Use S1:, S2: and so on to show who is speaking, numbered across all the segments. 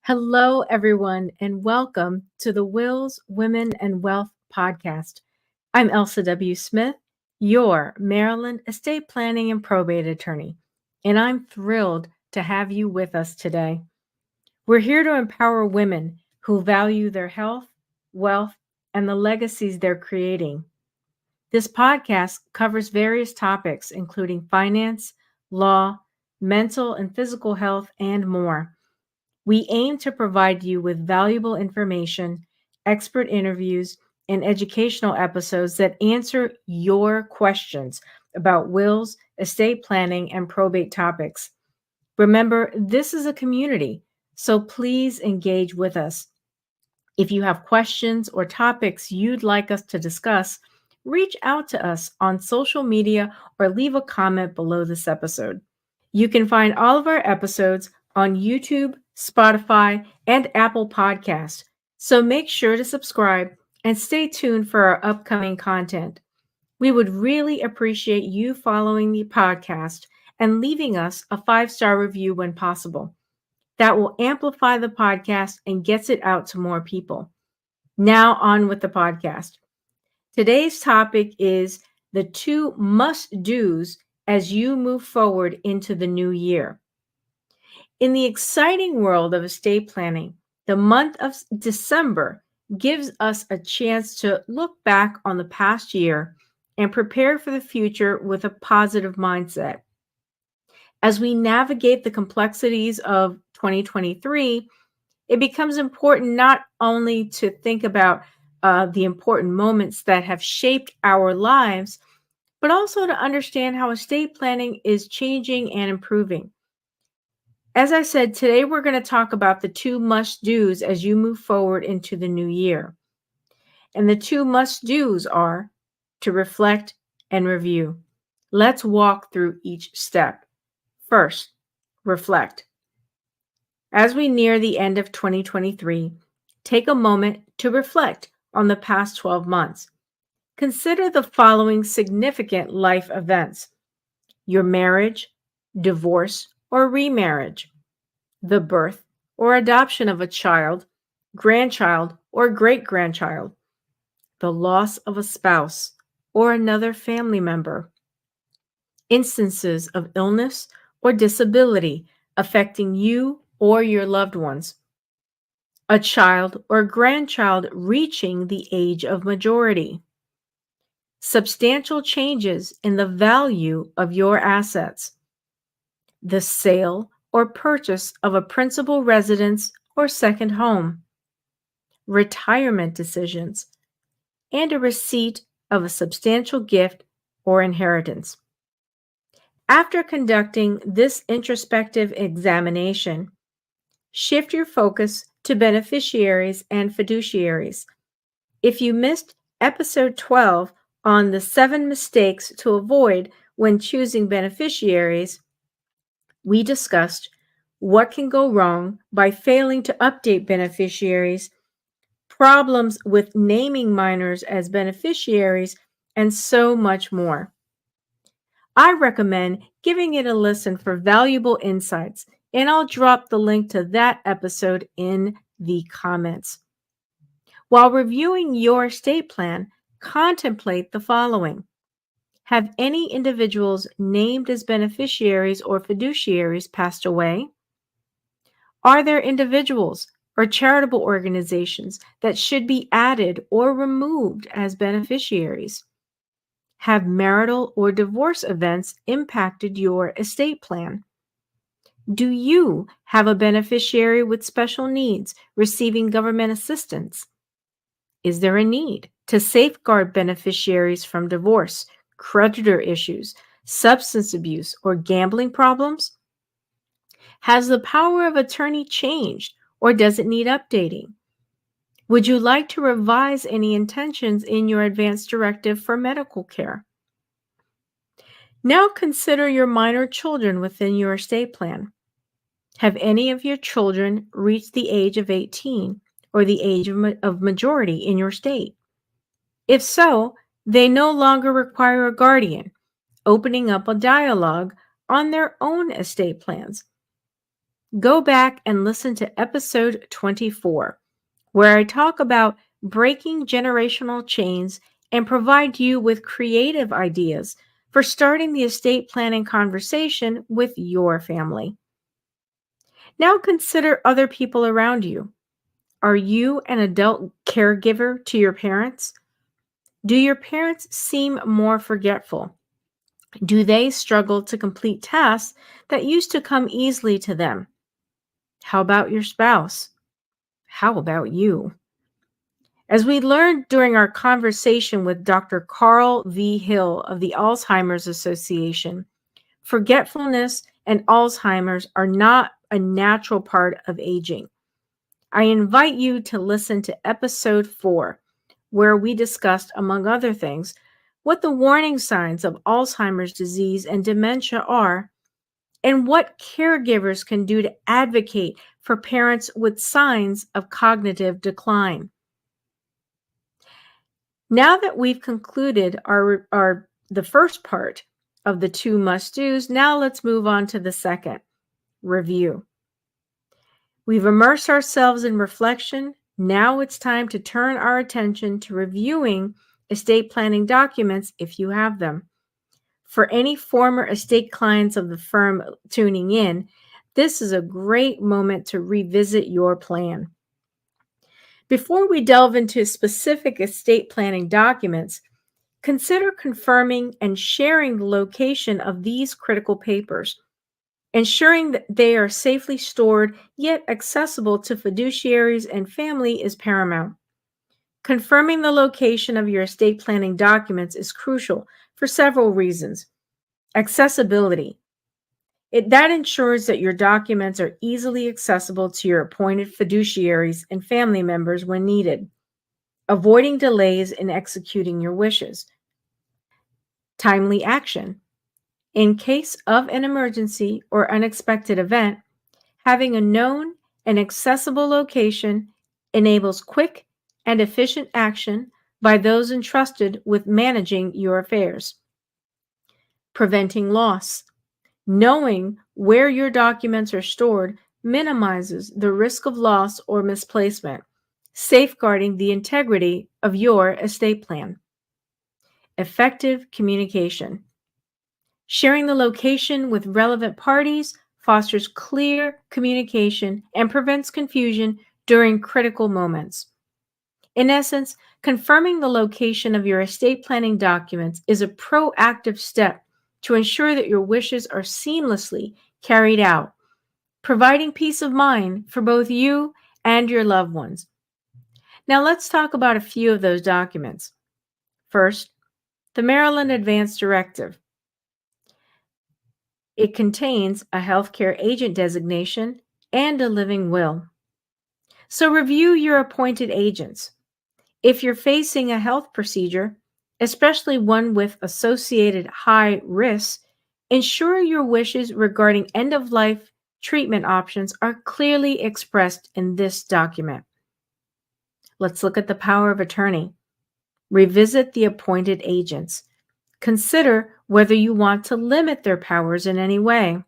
S1: Hello, everyone, and welcome to the Wills, Women, and Wealth podcast. I'm Elsa W. Smith, your Maryland estate planning and probate attorney, and I'm thrilled to have you with us today. We're here to empower women who value their health, wealth, and the legacies they're creating. This podcast covers various topics, including finance, law, mental and physical health, and more. We aim to provide you with valuable information, expert interviews, and educational episodes that answer your questions about wills, estate planning, and probate topics. Remember, this is a community, so please engage with us. If you have questions or topics you'd like us to discuss, reach out to us on social media or leave a comment below this episode. You can find all of our episodes on YouTube, Spotify, and Apple Podcasts. So make sure to subscribe and stay tuned for our upcoming content. We would really appreciate you following the podcast and leaving us a 5-star review when possible. That will amplify the podcast and gets it out to more people. Now on with the podcast. Today's topic is the 2 must-dos as you move forward into the new year. In the exciting world of estate planning, the month of December gives us a chance to look back on the past year and prepare for the future with a positive mindset. As we navigate the complexities of 2023, it becomes important not only to think about the important moments that have shaped our lives, but also to understand how estate planning is changing and improving. As I said, today we're going to talk about the 2 must-dos as you move forward into the new year. And the 2 must-dos are to reflect and review. Let's walk through each step. First, reflect. As we near the end of 2023, take a moment to reflect on the past 12 months. Consider the following significant life events: your marriage, divorce, or remarriage, the birth or adoption of a child, grandchild, or great-grandchild, the loss of a spouse or another family member, instances of illness or disability affecting you or your loved ones, a child or grandchild reaching the age of majority, substantial changes in the value of your assets, the sale or purchase of a principal residence or second home, retirement decisions, and a receipt of a substantial gift or inheritance. After conducting this introspective examination, shift your focus to beneficiaries and fiduciaries. If you missed episode 12 on the 7 mistakes to avoid when choosing beneficiaries, we discussed what can go wrong by failing to update beneficiaries, problems with naming minors as beneficiaries, and so much more. I recommend giving it a listen for valuable insights, and I'll drop the link to that episode in the comments. While reviewing your estate plan, contemplate the following. Have any individuals named as beneficiaries or fiduciaries passed away? Are there individuals or charitable organizations that should be added or removed as beneficiaries? Have marital or divorce events impacted your estate plan? Do you have a beneficiary with special needs receiving government assistance? Is there a need to safeguard beneficiaries from divorce, creditor issues, substance abuse, or gambling problems? Has the power of attorney changed or does it need updating? Would you like to revise any intentions in your advance directive for medical care? Now consider your minor children within your estate plan. Have any of your children reached the age of 18 or the age of majority in your state? If so, they no longer require a guardian, opening up a dialogue on their own estate plans. Go back and listen to episode 24, where I talk about breaking generational chains and provide you with creative ideas for starting the estate planning conversation with your family. Now consider other people around you. Are you an adult caregiver to your parents? Do your parents seem more forgetful? Do they struggle to complete tasks that used to come easily to them? How about your spouse? How about you? As we learned during our conversation with Dr. Carl V. Hill of the Alzheimer's Association, forgetfulness and Alzheimer's are not a natural part of aging. I invite you to listen to episode 4, where we discussed, among other things, what the warning signs of Alzheimer's disease and dementia are, and what caregivers can do to advocate for parents with signs of cognitive decline. Now that we've concluded the first part of the 2 must-dos, now let's move on to the second, review. We've immersed ourselves in reflection. Now it's time to turn our attention to reviewing estate planning documents if you have them. For any former estate clients of the firm tuning in, this is a great moment to revisit your plan. Before we delve into specific estate planning documents, consider confirming and sharing the location of these critical papers. Ensuring that they are safely stored yet accessible to fiduciaries and family is paramount. Confirming the location of your estate planning documents is crucial for several reasons. Accessibility. That ensures that your documents are easily accessible to your appointed fiduciaries and family members when needed, avoiding delays in executing your wishes. Timely action. In case of an emergency or unexpected event, having a known and accessible location enables quick and efficient action by those entrusted with managing your affairs. Preventing loss. Knowing where your documents are stored minimizes the risk of loss or misplacement, safeguarding the integrity of your estate plan. Effective communication. Sharing the location with relevant parties fosters clear communication and prevents confusion during critical moments. In essence, confirming the location of your estate planning documents is a proactive step to ensure that your wishes are seamlessly carried out, providing peace of mind for both you and your loved ones. Now let's talk about a few of those documents. First, the Maryland Advance Directive. It contains a healthcare agent designation and a living will. So review your appointed agents. If you're facing a health procedure, especially one with associated high risks, ensure your wishes regarding end-of-life treatment options are clearly expressed in this document. Let's look at the power of attorney. Revisit the appointed agents. Consider whether you want to limit their powers in any way.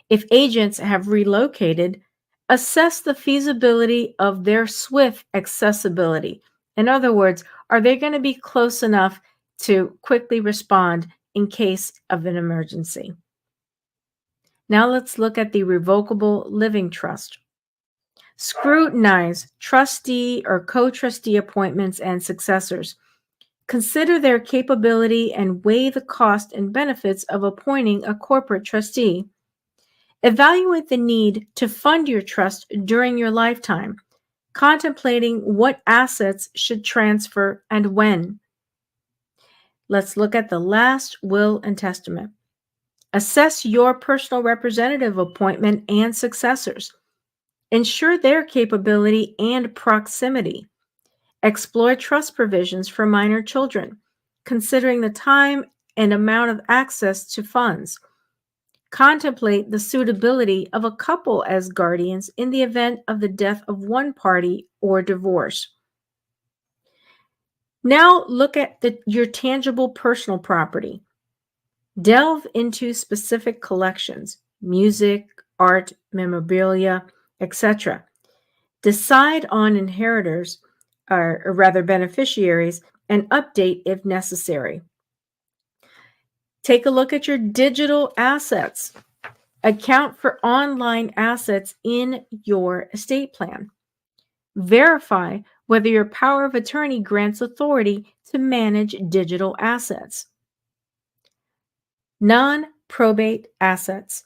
S1: If agents have relocated, assess the feasibility of their swift accessibility. In other words, are they going to be close enough to quickly respond in case of an emergency? Now let's look at the revocable living trust. Scrutinize trustee or co-trustee appointments and successors. Consider their capability and weigh the cost and benefits of appointing a corporate trustee. Evaluate the need to fund your trust during your lifetime, contemplating what assets should transfer and when. Let's look at the last will and testament. Assess your personal representative appointment and successors. Ensure their capability and proximity. Explore trust provisions for minor children, considering the time and amount of access to funds. Contemplate the suitability of a couple as guardians in the event of the death of one party or divorce. Now look at your tangible personal property. Delve into specific collections, music, art, memorabilia, etc. Decide on inheritors, or rather beneficiaries, and update if necessary. Take a look at your digital assets. Account for online assets in your estate plan. Verify whether your power of attorney grants authority to manage digital assets. Non-probate assets.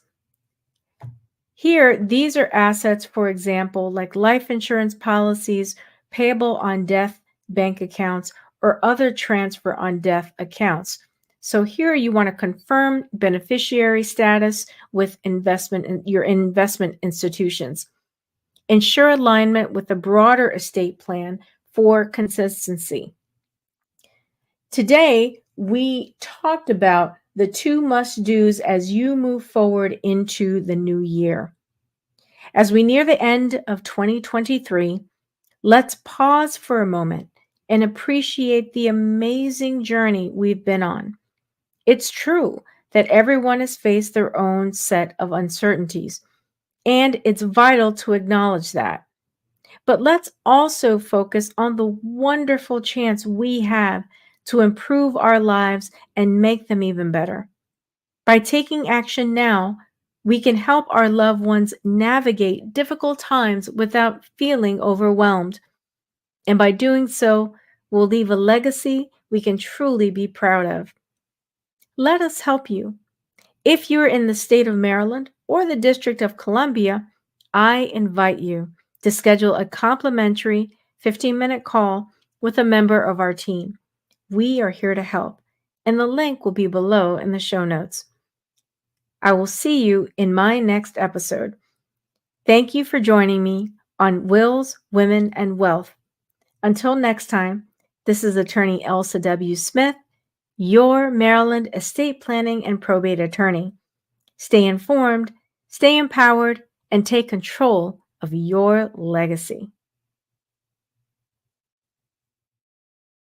S1: Here, these are assets, for example, like life insurance policies, payable on death bank accounts, or other transfer on death accounts. So here you want to confirm beneficiary status with your investment institutions. Ensure alignment with the broader estate plan for consistency. Today, we talked about the 2 must-dos as you move forward into the new year. As we near the end of 2023, let's pause for a moment and appreciate the amazing journey we've been on. It's true that everyone has faced their own set of uncertainties, and it's vital to acknowledge that. But let's also focus on the wonderful chance we have to improve our lives and make them even better. By taking action now, we can help our loved ones navigate difficult times without feeling overwhelmed. And by doing so, we'll leave a legacy we can truly be proud of. Let us help you. If you're in the state of Maryland or the District of Columbia, I invite you to schedule a complimentary 15-minute call with a member of our team. We are here to help, and the link will be below in the show notes. I will see you in my next episode. Thank you for joining me on Wills, Women, and Wealth. Until next time, this is Attorney Elsa W. Smith, your Maryland estate planning and probate attorney. Stay informed, stay empowered, and take control of your legacy.